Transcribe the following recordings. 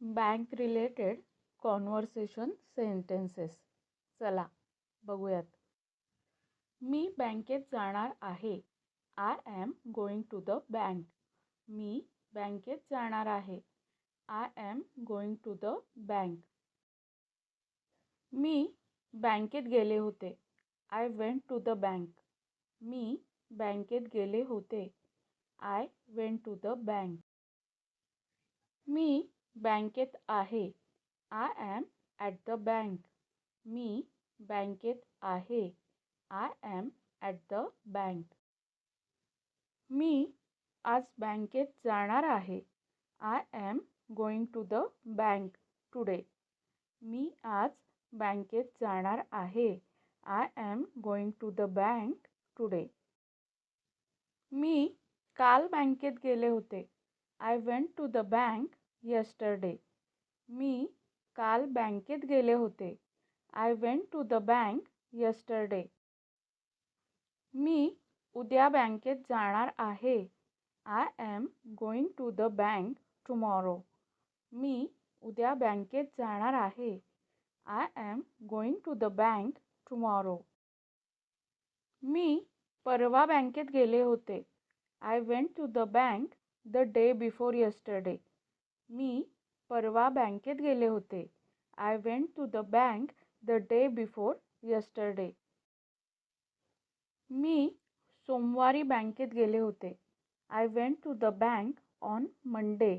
Bank related conversation sentences. चला बघूयात. मी बँकेत जाणार आहे. I am going to the bank. मी बँकेत जाणार आहे. I am going to the bank. मी बँकेत गेले होते. I went to the bank. मी बँकेत गेले होते. I went to the bank. मी बँकेत आहे. I am at the bank. मी बँकेत आहे. I am at the bank. मी आज बँकेत जाणार आहे. I am going to the bank today. मी आज बँकेत जाणार आहे. I am going to the bank today. मी काल बँकेत गेले होते. I went to the bank yesterday. मी काल बँकेत गेले होते. I went to the bank yesterday. मी उद्या बँकेत जाणार आहे. I am going to the bank tomorrow. मी उद्या बँकेत जाणार आहे. I am going to the bank tomorrow. मी परवा बँकेत गेले होते. I went to the bank the day before yesterday. मी परवा बँकेत गेले होते. I went to the bank the day before yesterday. मी सोमवारी बँकेत गेले होते. I went to the bank on Monday.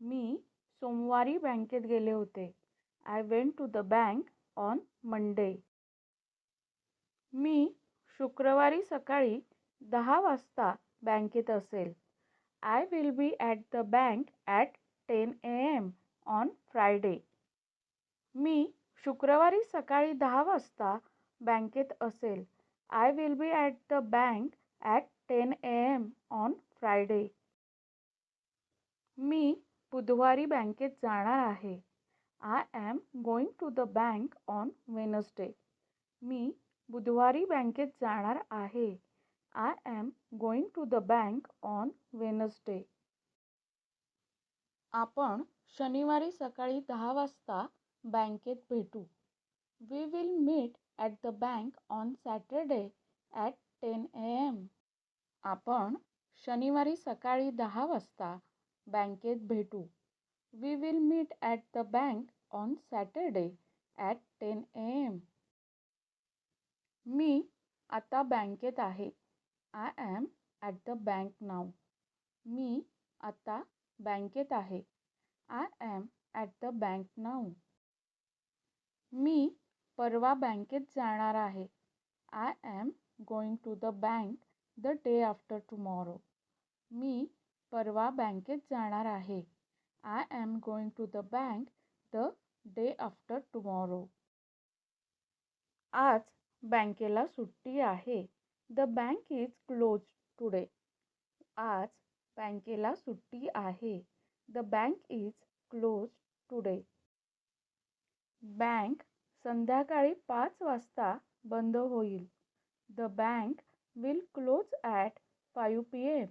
मी सोमवारी बँकेत गेले होते. I went to the bank on Monday. मी शुक्रवारी सकाळी 10 वाजता बँकेत असेल. I will be at the bank at 10 AM on Friday. मी शुक्रवारी सकाळी 10 वाजता बँकेत असेल. I will be at the bank at 10 AM on Friday. मी बुधवारी बँकेत जाणार आहे. I am going to the bank on Wednesday. मी बुधवारी बँकेत जाणार आहे. I am going to the bank on Wednesday. आपण शनिवारी सकाळी 10 वाजता बँकेत भेटू. We will meet at the bank on Saturday at 10 AM. आपण शनिवारी सकाळी 10 वाजता बँकेत भेटू. We will meet at the bank on Saturday at 10 AM. मी आता बँकेत आहे. I am at the bank now. मी आता बँकेत आहे. I am at the bank now. मी परवा बँकेत जाणार आहे. I am going to the bank the day after tomorrow. मी परवा बँकेत जाणार आहे. I am going to the bank the day after tomorrow. आज बँकेला सुट्टी आहे. The bank is closed today. आज बँकेला सुट्टी आहे. The bank is closed today. Bank संध्याकाळी 5 वाजता बंद होईल. The bank will close at 5 PM.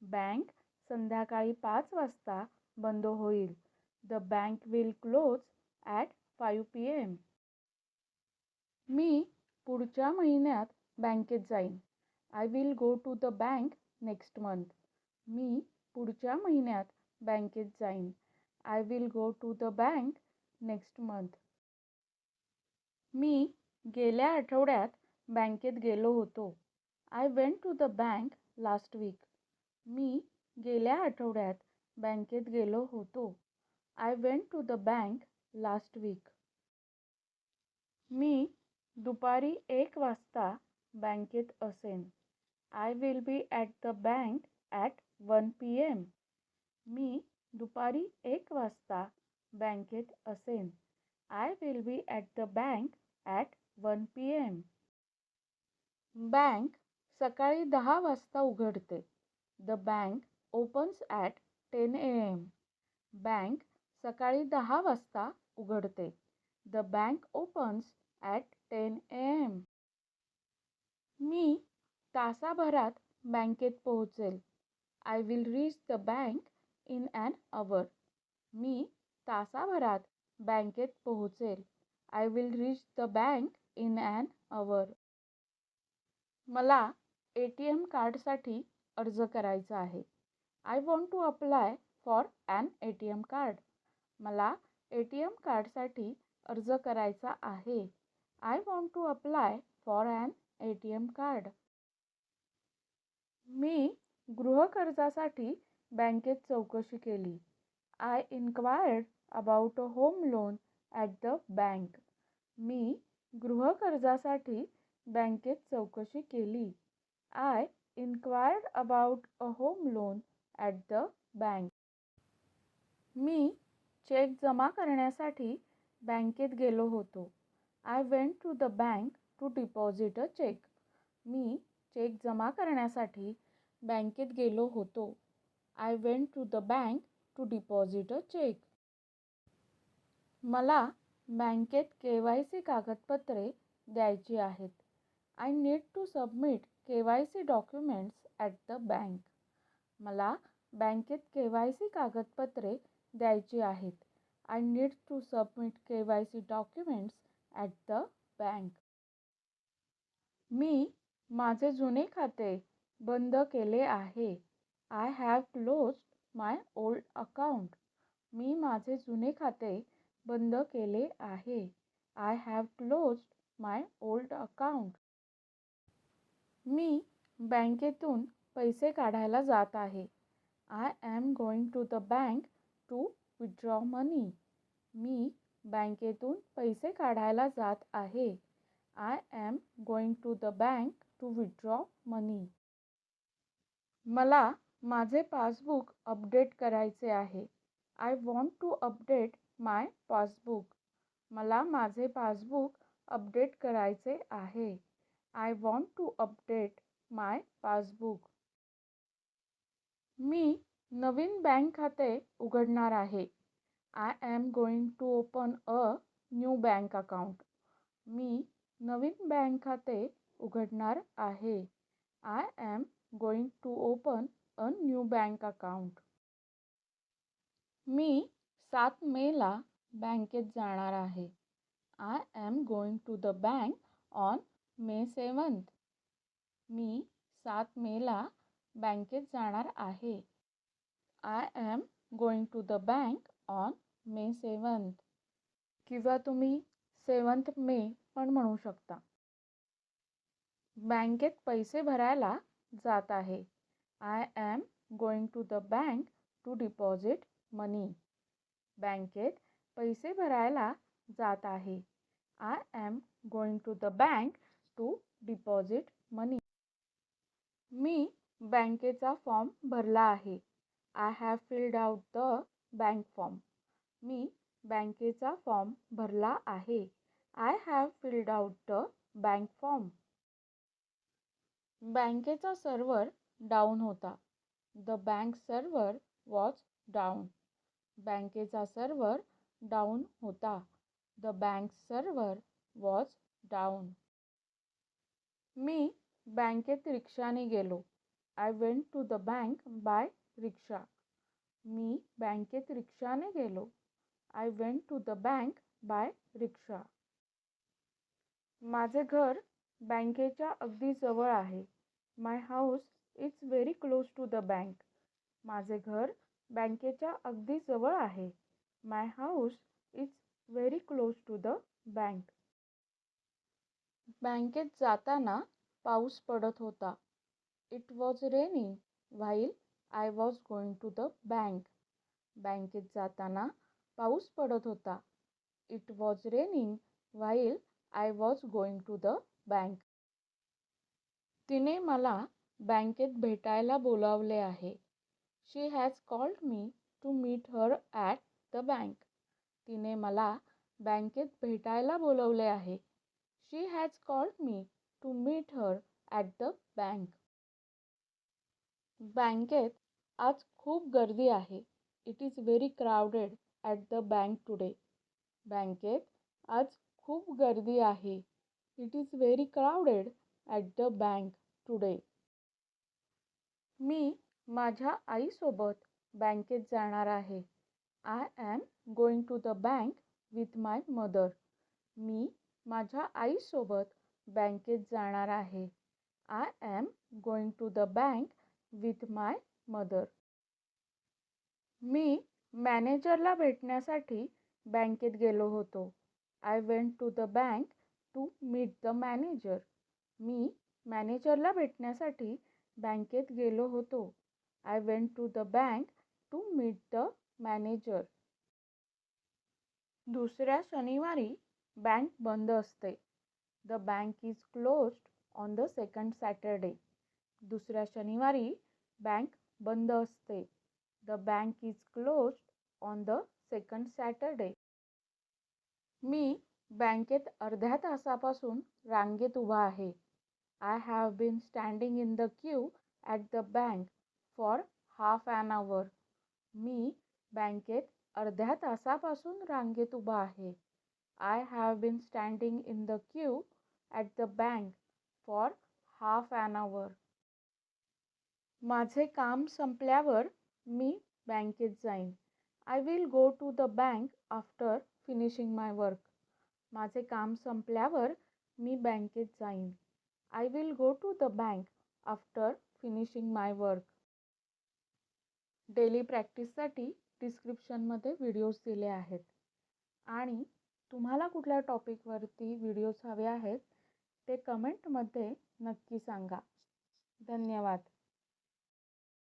Bank संध्याकाळी 5 वाजता बंद होईल. The bank will close at 5 PM. मी पुढच्या महिन्यात बँकेत जाईन. I will go to the bank next month. मी पुढच्या महिन्यात बँकेत जाईन. I will go to the bank next month. मी गेल्या आठवड्यात बँकेत गेलो होतो. I went to the bank last week. मी गेल्या आठवड्यात बँकेत गेलो होतो. I went to the bank last week. मी दुपारी 1 वाजता बँकेत असेन. I will be at the bank at 1 PM. मी दुपारी 1 वाजता बँकेत असेन. I will be at the bank at 1 PM. Bank सकाळी 10 वाजता उघडते. The bank opens at 10 AM. Bank सकाळी 10 वाजता उघडते. The bank opens at 10 AM. मी तासाभरात बँकेत पोहोचेल. I will reach the bank in an hour. मी तासाभरात बँकेत पोहोचेल. I will reach the bank in an hour. मला ATM कार्डसाठी अर्ज करायचा आहे. I want to apply for an ATM card. मला ATM कार्डसाठी अर्ज करायचा आहे. I want to apply for an ATM card. मी गृहकर्जासाठी बँकेत चौकशी केली. I inquired about a home loan at the bank. मी गृहकर्जासाठी बँकेत चौकशी केली. I inquired about a home loan at the bank. मी चेक जमा करण्यासाठी बँकेत गेलो होतो. I went to the bank to deposit a cheque. मी चेक जमा करण्यासाठी बँकेत गेलो होतो. I went to the bank to deposit a cheque. मला बँकेत KYC कागदपत्रे द्यायची आहेत. I need to submit KYC documents at the bank. मला बँकेत KYC कागदपत्रे द्यायची आहेत. I need to submit KYC documents at the bank. मी माझे जुने खाते बंद केले आहे. I have closed my old account. मी माझे जुने खाते बंद केले आहे. I have closed my old account. मी बँकेतून पैसे काढायला जात आहे. I am going to the bank to withdraw money. मी बँकेतून पैसे काढायला जात आहे. I am going to the bank to withdraw money. मला माझे पासबुक अपडेट करायचे आहे. I want to update my passbook. मला माझे पासबुक अपडेट करायचे आहे. I want to update my passbook. मी नवीन बँक खाते उघडणार आहे. I am going to open a new bank account. मी नवीन बँक खाते उघडणार आहे. I am going to open a new bank account. मी 7 मेला बँकेत जाणार आहे. I am going to the bank on May 7th. मी 7 मेला बँकेत जाणार आहे. I am going to the bank on May 7th. किंवा तुम्ही 7th May पण म्हणू शकता. बँकेत पैसे भरायला जात आहे. I am going to the bank to deposit money. बँकेत पैसे भरायला जात आहे. I am going to the bank to deposit money. मी बँकेचा फॉर्म भरला आहे. I have filled out the bank form. मी बँकेचा फॉर्म भरला आहे. I have filled out the bank form. बँकेचा सर्व्हर डाऊन होता. The bank server was down. बँकेचा सर्व्हर डाऊन होता. The bank server was down. मी बँकेत रिक्षाने गेलो. I went to the bank by rickshaw. मी बँकेत रिक्षाने गेलो. I went to the bank by rickshaw. माझे घर बँकेच्या अगदी जवळ आहे. My house is very close to the bank. माझे घर बँकेच्या अगदी जवळ आहे. My house is very close to the bank. बँकेत जाताना पाऊस पडत होता. It was raining while I was going to the bank. बँकेत जाताना पाऊस पडत होता. It was raining while I was going to the bank. तिने मला बँकेत भेटायला बोलावले आहे. She has called me to meet her at the bank. तिने मला बँकेत भेटायला बोलावले आहे. She has called me to meet her at the bank. बँकेत आज खूप गर्दी आहे. It is very crowded at the bank today. बँकेत आज खूप गर्दी आहे. It is very crowded at the bank today. मी माझ्या आईसोबत बँकेत जाणार आहे. I am going to the bank with my mother. मी माझ्या आईसोबत बँकेत जाणार आहे. I am going to the bank with my mother. मी मॅनेजरला भेटण्यासाठी बँकेत गेलो होतो. I went to the bank to meet the manager. मी मॅनेजरला भेटण्यासाठी बँकेत गेलो होतो. I went to the bank to meet the manager. दुसऱ्या शनिवारी बँक बंद असते. The bank is closed on the second Saturday. दुसऱ्या शनिवारी बँक बंद असते. The bank is closed on the second Saturday. मी बँकेत अर्ध्या तासापासून रांगेत उभा आहे. I have been standing in the queue at the bank for half an hour. मी बँकेत अर्ध्या तासापासून रांगेत उभा आहे. I have been standing in the queue at the bank for half an hour. माझे काम संपल्यावर मी बँकेत जाईन. I will go to the bank after finishing my work. माझे काम संपल्यावर मी बँकेत जाईन. I will go to the bank after finishing my work. Daily प्रॅक्टिससाठी डिस्क्रिप्शनमध्ये व्हिडिओज दिले आहेत. आणि तुम्हाला कुठल्या टॉपिकवरती व्हिडिओज हवे आहेत ते कमेंटमध्ये नक्की सांगा. धन्यवाद.